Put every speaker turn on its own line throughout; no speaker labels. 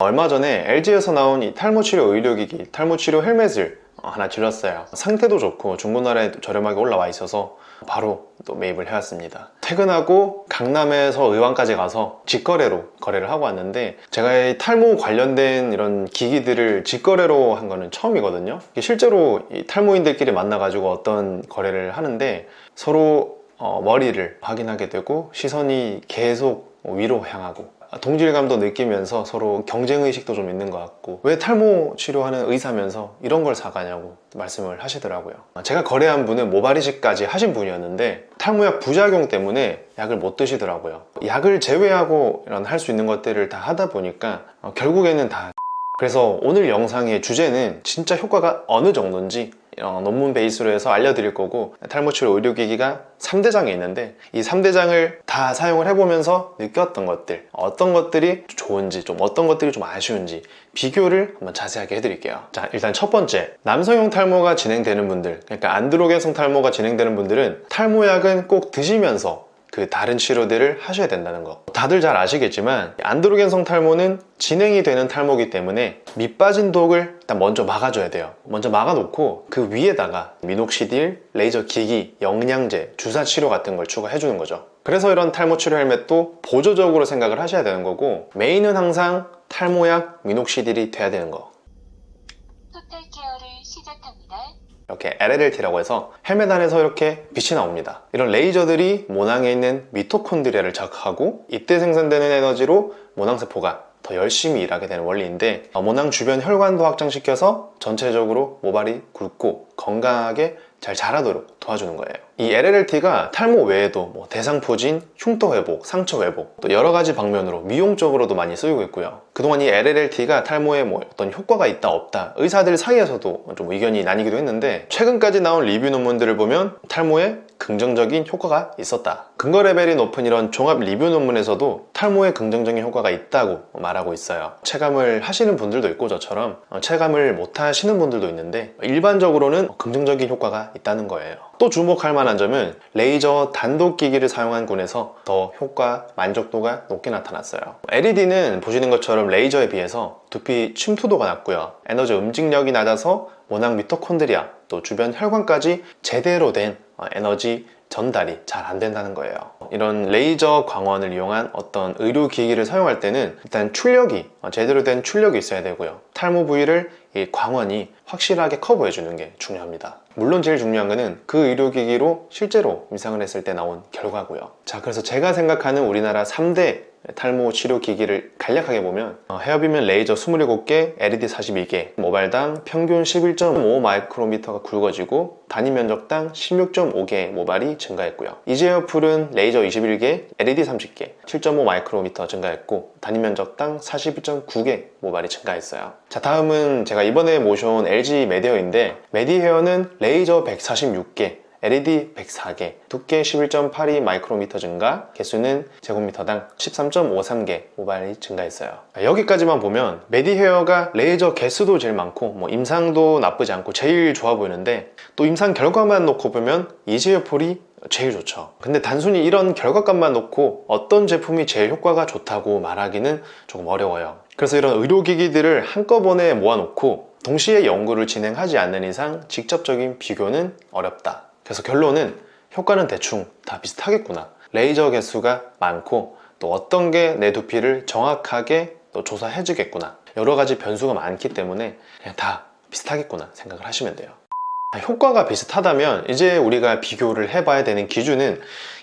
얼마 전에 LG에서 나온 이 탈모 치료 의료기기, 탈모 치료 헬멧을 하나 질렀어요. 상태도 좋고 중고나라에 저렴하게 올라와 있어서 바로 또 매입을 해왔습니다. 퇴근하고 강남에서 의왕까지 가서 직거래로 거래를 하고 왔는데, 제가 이 탈모 관련된 이런 기기들을 직거래로 한 거는 처음이거든요. 실제로 이 탈모인들끼리 만나가지고 어떤 거래를 하는데 서로 머리를 확인하게 되고 시선이 계속 위로 향하고 동질감도 느끼면서 서로 경쟁의식도 좀 있는 것 같고, 왜 탈모 치료하는 의사면서 이런 걸 사가냐고 말씀을 하시더라고요. 제가 거래한 분은 모발이식까지 하신 분이었는데 탈모약 부작용 때문에 약을 못 드시더라고요. 약을 제외하고 이런 할 수 있는 것들을 다 하다 보니까 결국에는 다. 그래서 오늘 영상의 주제는 진짜 효과가 어느 정도인지 논문 베이스로 해서 알려드릴 거고, 탈모치료 의료기기가 3대장이 있는데 이 3대장을 다 사용을 해보면서 느꼈던 것들, 어떤 것들이 좋은지, 좀 어떤 것들이 좀 아쉬운지 비교를 한번 자세하게 해드릴게요. 자, 일단 첫 번째, 남성형 탈모가 진행되는 분들, 그러니까 안드로겐성 탈모가 진행되는 분들은 탈모약은 꼭 드시면서 그 다른 치료들을 하셔야 된다는 거. 다들 잘 아시겠지만 안드로겐성 탈모는 진행이 되는 탈모이기 때문에 밑 빠진 독을 일단 먼저 막아줘야 돼요. 먼저 막아놓고 그 위에다가 미녹시딜, 레이저 기기, 영양제, 주사 치료 같은 걸 추가해 주는 거죠. 그래서 이런 탈모 치료 헬멧도 보조적으로 생각을 하셔야 되는 거고, 메인은 항상 탈모약, 미녹시딜이 돼야 되는 거.
토탈 케어를 시작합니다.
이렇게 LLT라고 해서 헬멧 안에서 이렇게 빛이 나옵니다. 이런 레이저들이 모낭에 있는 미토콘드리아를 자극하고 이때 생산되는 에너지로 모낭세포가 더 열심히 일하게 되는 원리인데, 모낭 주변 혈관도 확장시켜서 전체적으로 모발이 굵고 건강하게 잘 자라도록 도와주는 거예요. 이 LLT가 탈모 외에도 대상포진, 흉터 회복, 상처 회복, 또 여러 가지 방면으로 미용적으로도 많이 쓰이고 있고요. 그동안 이 LLT가 탈모에 어떤 효과가 있다 없다 의사들 사이에서도 좀 의견이 나뉘기도 했는데, 최근까지 나온 리뷰 논문들을 보면 탈모에 긍정적인 효과가 있었다. 근거 레벨이 높은 이런 종합 리뷰 논문에서도 탈모에 긍정적인 효과가 있다고 말하고 있어요. 체감을 하시는 분들도 있고 저처럼 체감을 못 하시는 분들도 있는데 일반적으로는 긍정적인 효과가 있다는 거예요. 또 주목할 만한 점은 레이저 단독기기를 사용한 군에서 더 효과, 만족도가 높게 나타났어요. LED는 보시는 것처럼 레이저에 비해서 두피 침투도가 낮고요. 에너지 음직력이 낮아서 모낭 미토콘드리아, 또 주변 혈관까지 제대로 된 에너지 전달이 잘 안 된다는 거예요. 이런 레이저 광원을 이용한 어떤 의료기기를 사용할 때는 일단 출력이, 제대로 된 출력이 있어야 되고요. 탈모 부위를 이 광원이 확실하게 커버해 주는 게 중요합니다. 물론 제일 중요한 거는 그 의료기기로 실제로 임상을 했을 때 나온 결과고요. 자, 그래서 제가 생각하는 우리나라 3대 탈모 치료 기기를 간략하게 보면 헤어빔은 레이저 27개, LED 42개, 모발당 평균 11.5 마이크로미터가 굵어지고 단위 면적당 16.5개의 모발이 증가했고요. 이제어풀은 레이저 21개, LED 30개, 7.5 마이크로미터 증가했고 단위 면적당 41.9개 모발이 증가했어요. 자, 다음은 제가 이번에 모셔온 LG 메디헤어인데, 메디헤어는 레이저 146개, LED 104개, 두께 11.82 마이크로미터 증가, 개수는 제곱미터당 13.53개 모발이 증가했어요. 여기까지만 보면 메디헤어가 레이저 개수도 제일 많고 임상도 나쁘지 않고 제일 좋아 보이는데, 또 임상 결과만 놓고 보면 이제어폴이 제일 좋죠. 근데 단순히 이런 결과값만 놓고 어떤 제품이 제일 효과가 좋다고 말하기는 조금 어려워요. 그래서 이런 의료기기들을 한꺼번에 모아놓고 동시에 연구를 진행하지 않는 이상 직접적인 비교는 어렵다. 그래서 결론은 효과는 대충 다 비슷하겠구나. 레이저 개수가 많고 또 어떤 게 내 두피를 정확하게 또 조사해 주겠구나. 여러 가지 변수가 많기 때문에 그냥 다 비슷하겠구나 생각을 하시면 돼요. 효과가 비슷하다면 이제 우리가 비교를 해봐야 되는 기준은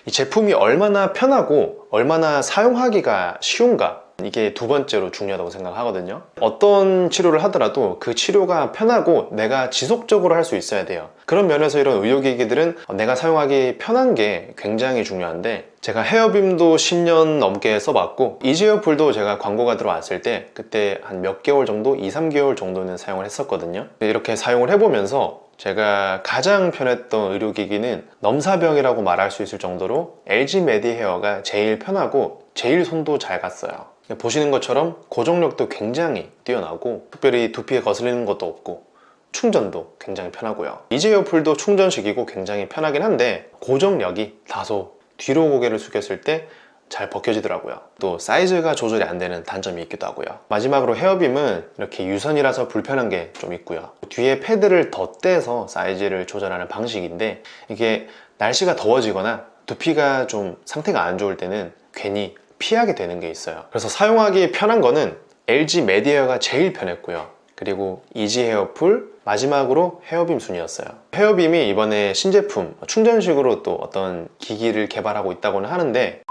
이 제품이 얼마나 편하고 얼마나 사용하기가 쉬운가, 이게 두 번째로 중요하다고 생각하거든요. 어떤 치료를 하더라도 그 치료가 편하고 내가 지속적으로 할 수 있어야 돼요. 그런 면에서 이런 의료기기들은 내가 사용하기 편한 게 굉장히 중요한데, 제가 헤어빔도 10년 넘게 써봤고 이제어풀도 제가 광고가 들어왔을 때 그때 한 몇 개월 정도, 2, 3개월 정도는 사용을 했었거든요. 이렇게 사용을 해보면서 제가 가장 편했던 의료기기는 넘사벽이라고 말할 수 있을 정도로 LG 메디헤어가 제일 편하고 제일 손도 잘 갔어요. 보시는 것처럼 고정력도 굉장히 뛰어나고 특별히 두피에 거슬리는 것도 없고 충전도 굉장히 편하고요. 이제어풀도 충전식이고 굉장히 편하긴 한데 고정력이 다소 뒤로 고개를 숙였을 때 잘 벗겨지더라고요. 또 사이즈가 조절이 안 되는 단점이 있기도 하고요. 마지막으로 헤어빔은 이렇게 유선이라서 불편한 게 좀 있고요. 뒤에 패드를 덧대서 사이즈를 조절하는 방식인데 이게 날씨가 더워지거나 두피가 좀 상태가 안 좋을 때는 괜히 피하게 되는 게 있어요. 그래서 사용하기 편한 거는 LG 메디에어가 제일 편했고요. 그리고 이지 헤어풀, 마지막으로 헤어빔 순이었어요. 헤어빔이 이번에 신제품 충전식으로 또 어떤 기기를 개발하고 있다고는 하는데,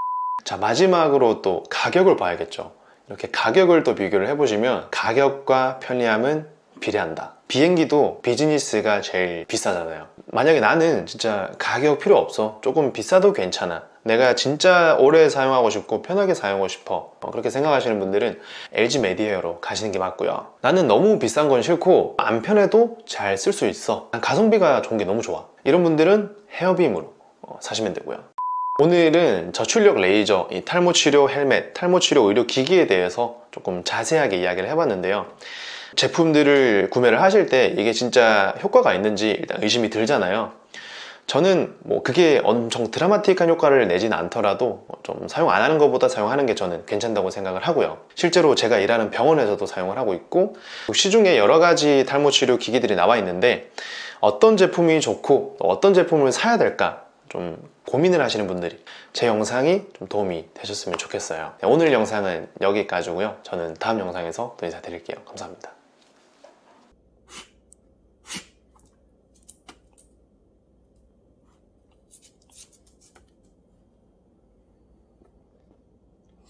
자 마지막으로 또 가격을 봐야겠죠. 이렇게 가격을 또 비교를 해보시면 가격과 편리함은 비례한다. 비행기도 비즈니스가 제일 비싸잖아요. 만약에 나는 진짜 가격 필요 없어, 조금 비싸도 괜찮아, 내가 진짜 오래 사용하고 싶고 편하게 사용하고 싶어, 그렇게 생각하시는 분들은 LG 메디에어로 가시는 게 맞고요. 나는 너무 비싼 건 싫고 안 편해도 잘 쓸 수 있어, 난 가성비가 좋은 게 너무 좋아, 이런 분들은 헤어빔으로 사시면 되고요. 오늘은 저출력 레이저, 이 탈모 치료 헬멧, 탈모 치료 의료 기기에 대해서 조금 자세하게 이야기를 해봤는데요. 제품들을 구매를 하실 때 이게 진짜 효과가 있는지 일단 의심이 들잖아요. 저는 뭐 그게 엄청 드라마틱한 효과를 내진 않더라도 좀 사용 안 하는 것보다 사용하는 게 저는 괜찮다고 생각을 하고요. 실제로 제가 일하는 병원에서도 사용을 하고 있고, 시중에 여러 가지 탈모 치료 기기들이 나와 있는데 어떤 제품이 좋고 어떤 제품을 사야 될까 좀 고민을 하시는 분들이 제 영상이 좀 도움이 되셨으면 좋겠어요. 오늘 영상은 여기까지고요. 저는 다음 영상에서 또 인사드릴게요. 감사합니다.